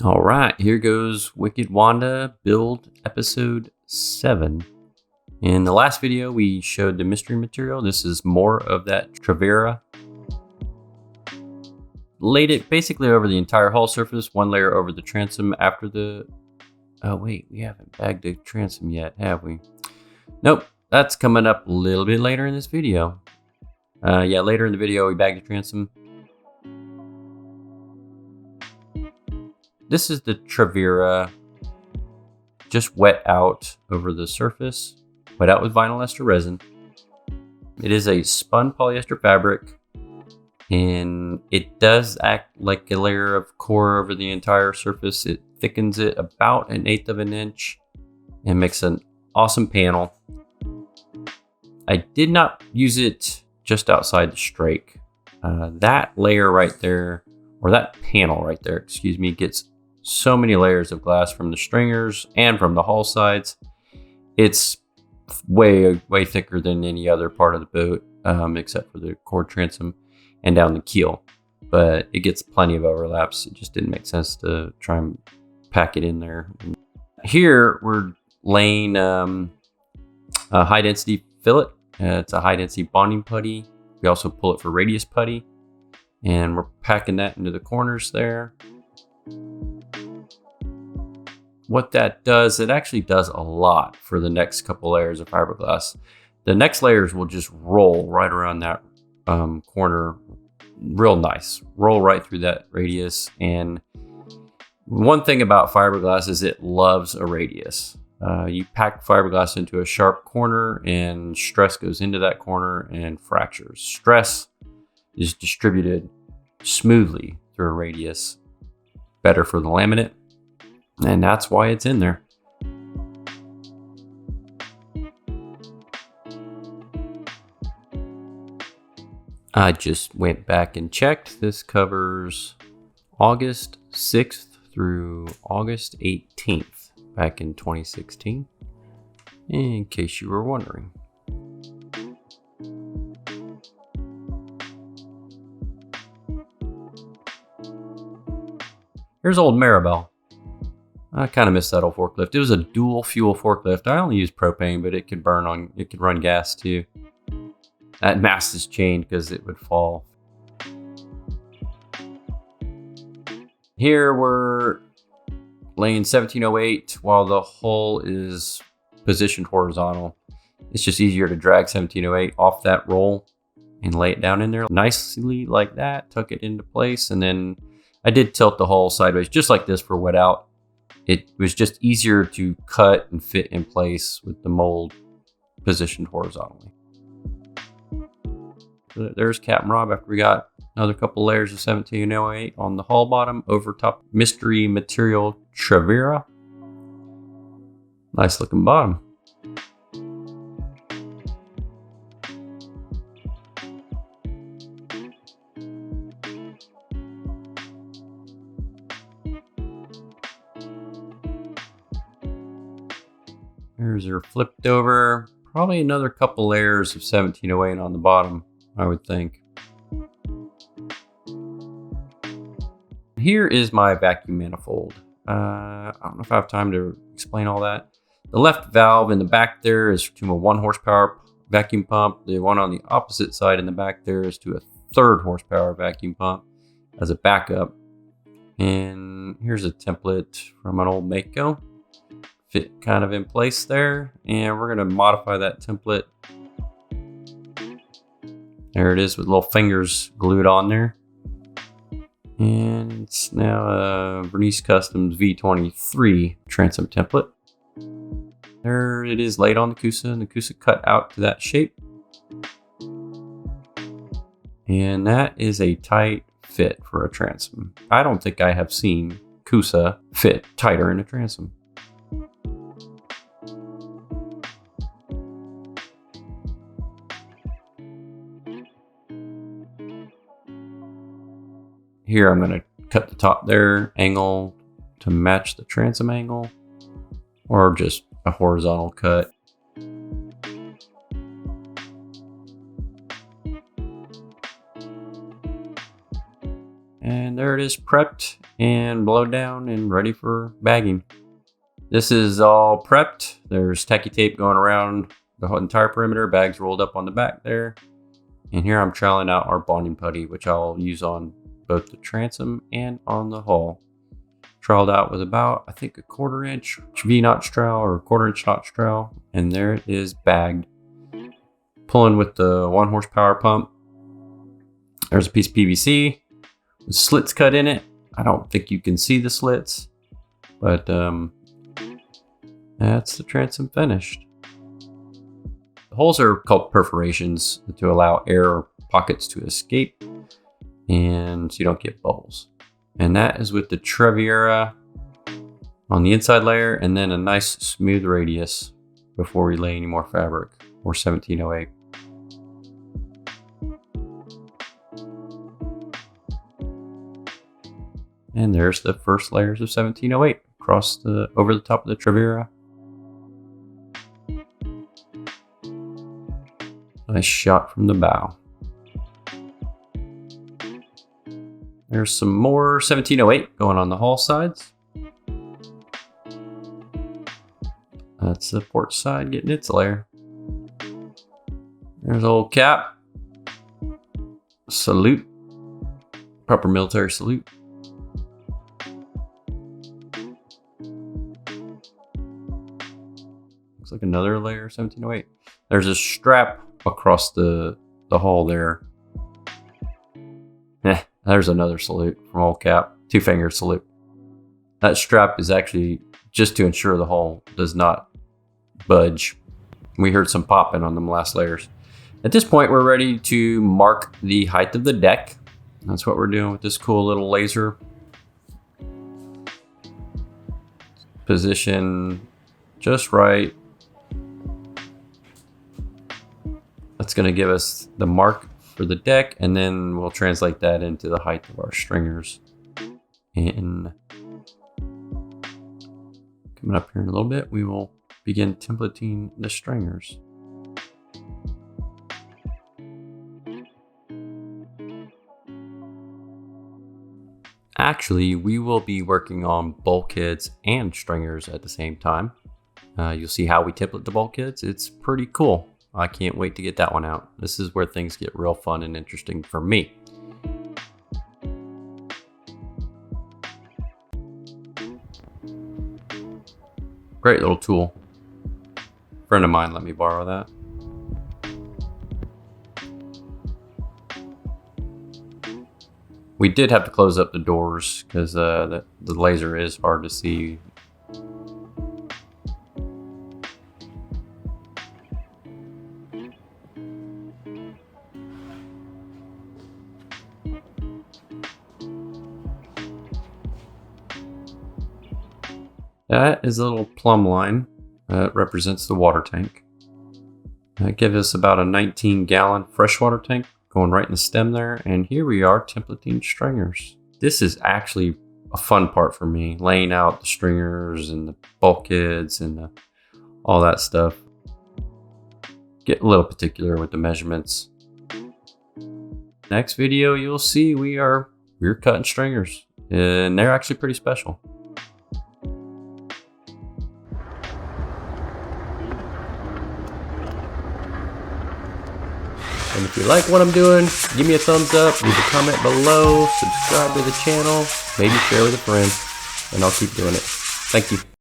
All right, here goes Wicked Wanda build episode 7. In the last video, we showed the mystery material. This is more of that Travera. Laid it basically over the entire hull surface, one layer over the transom after the... Oh wait, we haven't bagged the transom yet, have we? Nope, that's coming up a little bit later in this video. Yeah, later in the video, we bagged the transom. This is the Travera, just wet out over the surface, wet out with vinyl ester resin. It is a spun polyester fabric, and it does act like a layer of core over the entire surface. It thickens it about 1/8 of an inch and makes an awesome panel. I did not use it just outside the strake. That layer right there, or that panel right there, excuse me, gets so many layers of glass from the stringers and from the hull sides. It's way thicker than any other part of the boat, except for the core transom and down the keel. But it gets plenty of overlaps. It just didn't make sense to try and pack it in there. Here we're laying a high density fillet. It's a high density bonding putty. We also pull it for radius putty, and we're packing that into the corners there. What that does, it actually does a lot for the next couple layers of fiberglass. The next layers will just roll right around that corner real nice. Roll right through that radius. And one thing about fiberglass is it loves a radius. You pack fiberglass into a sharp corner and stress goes into that corner and fractures. Stress is distributed smoothly through a radius. Better for the laminate. And that's why it's in there. I just went back and checked. This covers August 6th through August 18th back in 2016, in case you were wondering. Here's old Maribel. I kind of missed that old forklift. It was a dual fuel forklift. I only used propane, but it could run gas too. That mast is chained because it would fall. Here we're laying 1708 while the hull is positioned horizontal. It's just easier to drag 1708 off that roll and lay it down in there nicely like that, tuck it into place. And then I did tilt the hull sideways just like this for wet out. It was just easier to cut and fit in place with the mold positioned horizontally. There's Captain Rob after we got another couple layers of 1708 on the hull bottom over top mystery material Travera. Nice looking bottom. Here's her flipped over. Probably another couple layers of 1708 on the bottom, I would think. Here is my vacuum manifold. I don't know if I have time to explain all that. The left valve in the back there is to a 1 horsepower vacuum pump. The one on the opposite side in the back there is to a 3rd horsepower vacuum pump as a backup. And here's a template from an old Mako. Fit kind of in place there, and we're going to modify that template. There it is with little fingers glued on there. And it's now a Bernice Customs V23 transom template. There it is laid on the COOSA, and the COOSA cut out to that shape. And that is a tight fit for a transom. I don't think I have seen COOSA fit tighter in a transom. Here I'm going to cut the top there angle to match the transom angle, or just a horizontal cut. And And there it is, prepped and blown down and ready for bagging. This is all prepped. There's tacky tape going around the whole entire perimeter, bags rolled up on the back there. And here I'm trialing out our bonding putty, which I'll use on both the transom and on the hull. Trialed out with about, I think, a 1/4 inch V-notch trowel or 1/4 inch notch trowel. And there it is, bagged. Pulling with the 1 horsepower pump. There's a piece of PVC with slits cut in it. I don't think you can see the slits, but that's the transom finished. The holes are called perforations to allow air pockets to escape and so you don't get bubbles. And that is with the Treviera on the inside layer and then a nice smooth radius before we lay any more fabric, or 1708. And there's the first layers of 1708 over the top of the Treviera. Nice shot from the bow. There's some more 1708 going on the hull sides. That's the port side getting its layer. There's old cap. Salute. Proper military salute. Looks like another layer of 1708. There's a strap across the hull there. There's another salute from old cap. 2-finger salute. That strap is actually just to ensure the hull does not budge. We heard some popping on them last layers. At this point, we're ready to mark the height of the deck. That's what we're doing with this cool little laser. Position just right. That's going to give us the mark for the deck, and then we'll translate that into the height of our stringers. And coming up here in a little bit, we will begin templating the stringers. Actually, we will be working on bulkheads and stringers at the same time. You'll see how we template the bulkheads. It's pretty cool. I can't wait to get that one out. This is where things get real fun and interesting for me. Great little tool. A friend of mine let me borrow that. We did have to close up the doors because the laser is hard to see. That is a little plumb line that represents the water tank. That gives us about a 19-gallon freshwater tank going right in the stem there. And here we are templating stringers. This is actually a fun part for me, laying out the stringers and the bulkheads and all that stuff. Get a little particular with the measurements. Next video, you'll see we're cutting stringers, and they're actually pretty special. And if you like what I'm doing, give me a thumbs up, leave a comment below, subscribe to the channel, maybe share with a friend, and I'll keep doing it. Thank you.